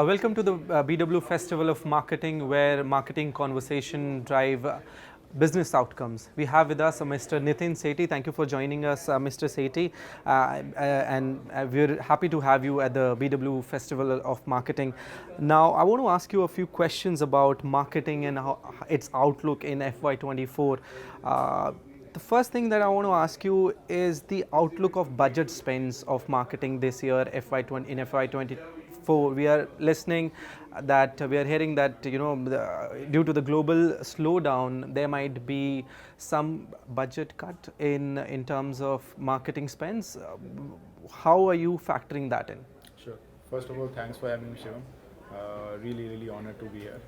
Welcome to the BW Festival of Marketing, where marketing conversation drive business outcomes. We have with us Mr. Nitin Sethi. Thank you for joining us, Mr. Sethi. And we're happy to have you at the BW Festival of Marketing. Now, I want to ask you a few questions about marketing and how its outlook in FY24. The first thing that I want to ask you is the outlook of budget spends of marketing this year, FY20 in FY24. We are listening that we are hearing that due to the global slowdown, there might be some budget cut in terms of marketing spends. How are you factoring that in? Sure. First of all, thanks for having me, Shivam. Really honored to be here.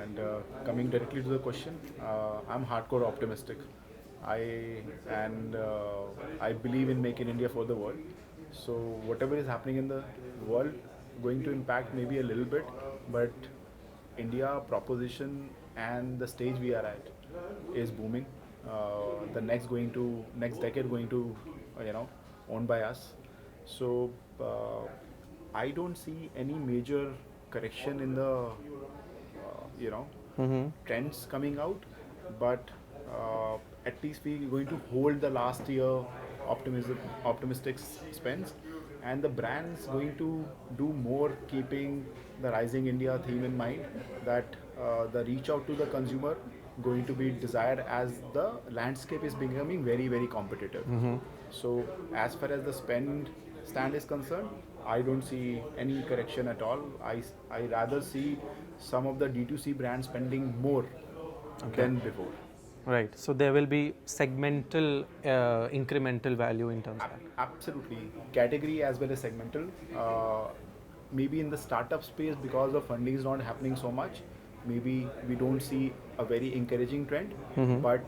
And coming directly to the question, I'm hardcore optimistic. I believe in making India for the world. So whatever is happening in the world, going to impact maybe a little bit, but India proposition and the stage we are at is booming. The next decade going to owned by us. So I don't see any major correction in the trends coming out, but at least we're going to hold the last year optimistic spends, and the brands going to do more keeping the Rising India theme in mind, that the reach out to the consumer going to be desired as the landscape is becoming very competitive. So as far as the spend stand is concerned, I don't see any correction at all. I rather see some of the D2C brands spending more than before. Right. So there will be segmental, incremental value in terms of that. Absolutely. Category as well as segmental. Maybe in the startup space, because of funding is not happening so much, maybe we don't see a very encouraging trend. But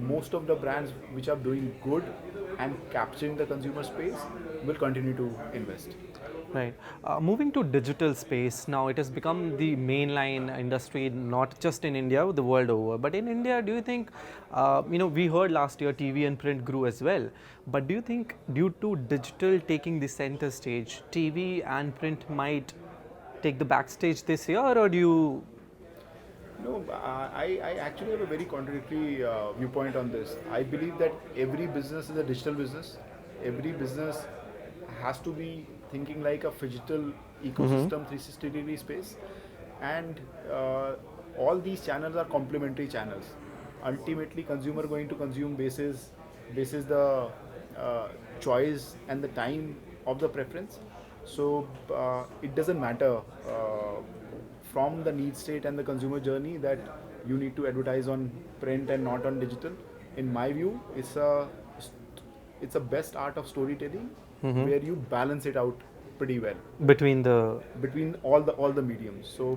most of the brands which are doing good and capturing the consumer space will continue to invest. Right. Moving to digital space, now it has become the mainline industry, not just in India, the world over. But in India, do you think, we heard last year TV and print grew as well. But do you think due to digital taking the center stage, TV and print might take the backstage this year, or do you? No, I actually have a very contradictory viewpoint on this. I believe that every business is a digital business. Every business has to be thinking like a phygital ecosystem, 360-degree space, and all these channels are complementary channels. Ultimately, consumer going to consume basis the choice and the time of the preference. So it doesn't matter from the need state and the consumer journey that you need to advertise on print and not on digital. In my view, it's a best art of storytelling where you balance it out pretty well Between all the mediums. So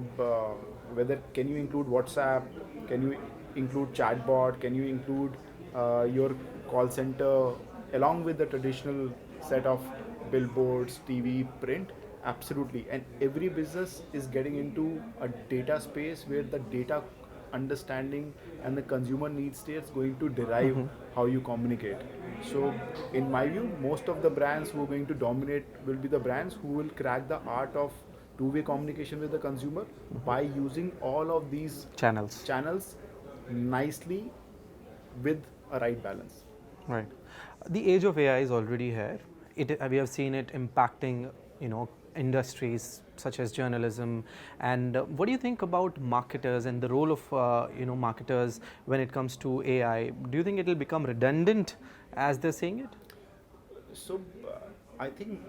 whether can you include WhatsApp, can you include chatbot, can you include your call center along with the traditional set of billboards, TV, print. Absolutely. And every business is getting into a data space where the data understanding and the consumer need state is going to derive how you communicate. So in my view, most of the brands who are going to dominate will be the brands who will crack the art of two-way communication with the consumer by using all of these channels nicely with a right balance. Right. The age of AI is already here. We have seen it impacting, industries such as journalism. And what do you think about marketers and the role of, marketers when it comes to AI? Do you think it will become redundant as they're saying it? So I think,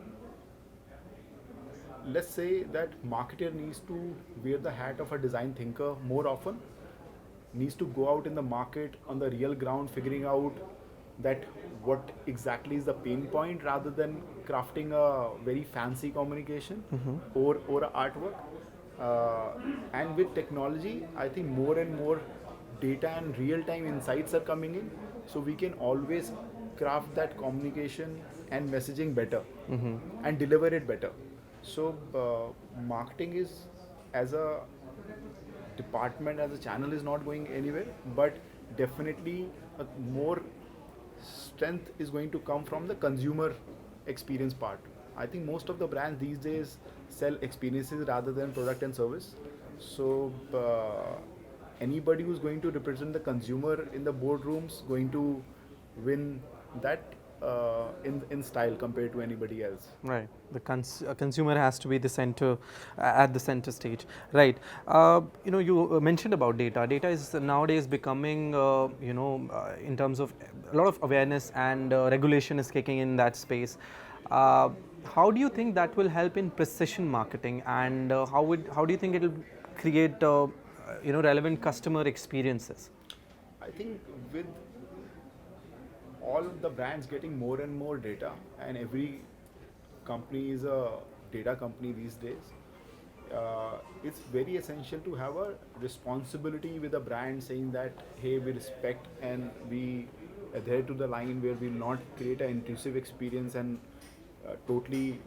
let's say that marketer needs to wear the hat of a design thinker more often, needs to go out in the market on the real ground, figuring out that what exactly is the pain point rather than crafting a very fancy communication or a artwork. And with technology, I think more and more data and real-time insights are coming in, so we can always craft that communication and messaging better and deliver it better. So marketing is, as a department, as a channel, is not going anywhere, but definitely a more strength is going to come from the consumer experience part. I think most of the brands these days sell experiences rather than product and service. So anybody who's going to represent the consumer in the boardrooms going to win that in style compared to anybody else. Right. The consumer has to be the center, at the center stage. Right. You mentioned about data. Data is nowadays becoming, in terms of a lot of awareness and regulation is kicking in that space. How do you think that will help in precision marketing, and how do you think it will create, relevant customer experiences? I think with all the brands getting more and more data, and every company is a data company these days, it's very essential to have a responsibility with a brand saying that, hey, we respect and we adhere to the line where we'll not create an intrusive experience and totally,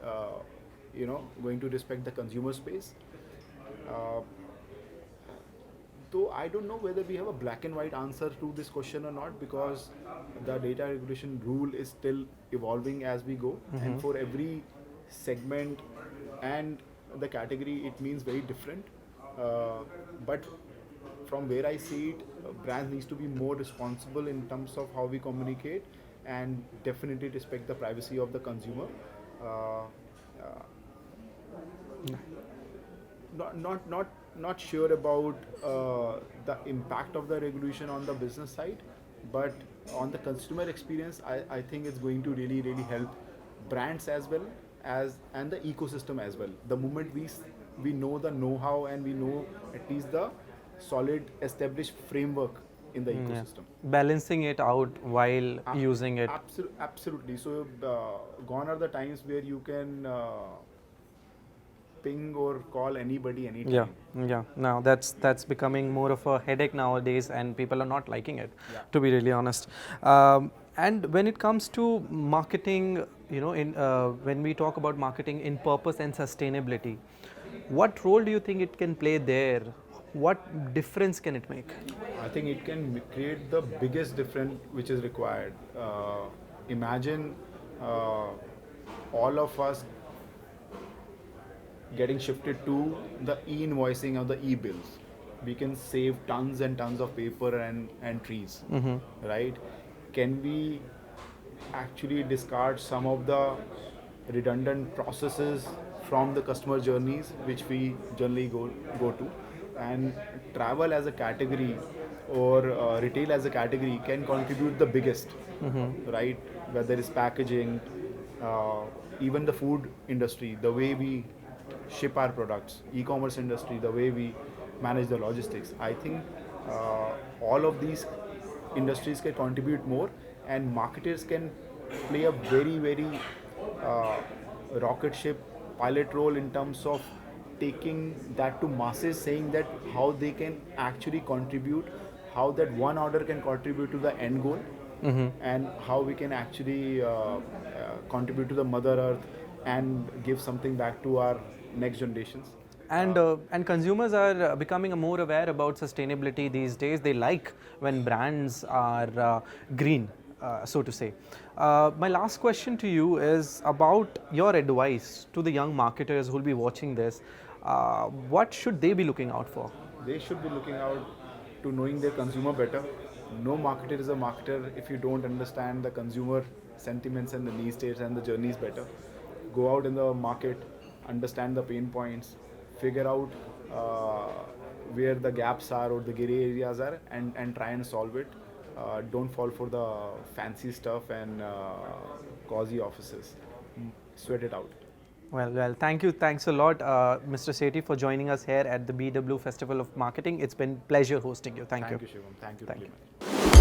going to respect the consumer space. Uh, though I don't know whether we have a black and white answer to this question or not, because the data regulation rule is still evolving as we go, and for every segment and the category it means very different. But from where I see it, brands needs to be more responsible in terms of how we communicate, and definitely respect the privacy of the consumer. Uh, uh, not sure about the impact of the regulation on the business side, but on the consumer experience, I think it's going to really help brands as well as and the ecosystem as well. The moment we know the know-how and we know at least the solid established framework in the ecosystem. Balancing it out while using it. Absolutely. So gone are the times where you can ping or call anybody anytime. Yeah. Now that's becoming more of a headache nowadays, and people are not liking it. Yeah. To be really honest. And when it comes to marketing, when we talk about marketing in purpose and sustainability, what role do you think it can play there? What difference can it make? I think it can create the biggest difference which is required. Imagine all of us getting shifted to the e-invoicing or the e-bills. We can save tons and tons of paper and trees, right? Can we actually discard some of the redundant processes from the customer journeys which we generally go to, and travel as a category or retail as a category can contribute the biggest, right? Whether it's packaging, even the food industry, the way we ship our products, e-commerce industry, the way we manage the logistics. I think all of these industries can contribute more, and marketers can play a very rocket ship pilot role in terms of taking that to masses, saying that how they can actually contribute, how that one order can contribute to the end goal, and how we can actually contribute to the mother earth and give something back to our next generations. And consumers are becoming more aware about sustainability these days. They like when brands are green, so to say. My last question to you is about your advice to the young marketers who will be watching this. What should they be looking out for? They should be looking out to knowing their consumer better. No marketer is a marketer if you don't understand the consumer sentiments and the need states and the journeys better. Go out in the market, understand the pain points, figure out where the gaps are or the gray areas are, and try and solve it. Don't fall for the fancy stuff and gauzy offices. Sweat it out. Well, thank you. Thanks a lot, Mr. Sethi, for joining us here at the BW Festival of Marketing. It's been pleasure hosting you. Thank you. Thank you, Shivam. Thank you. Thank very you. much.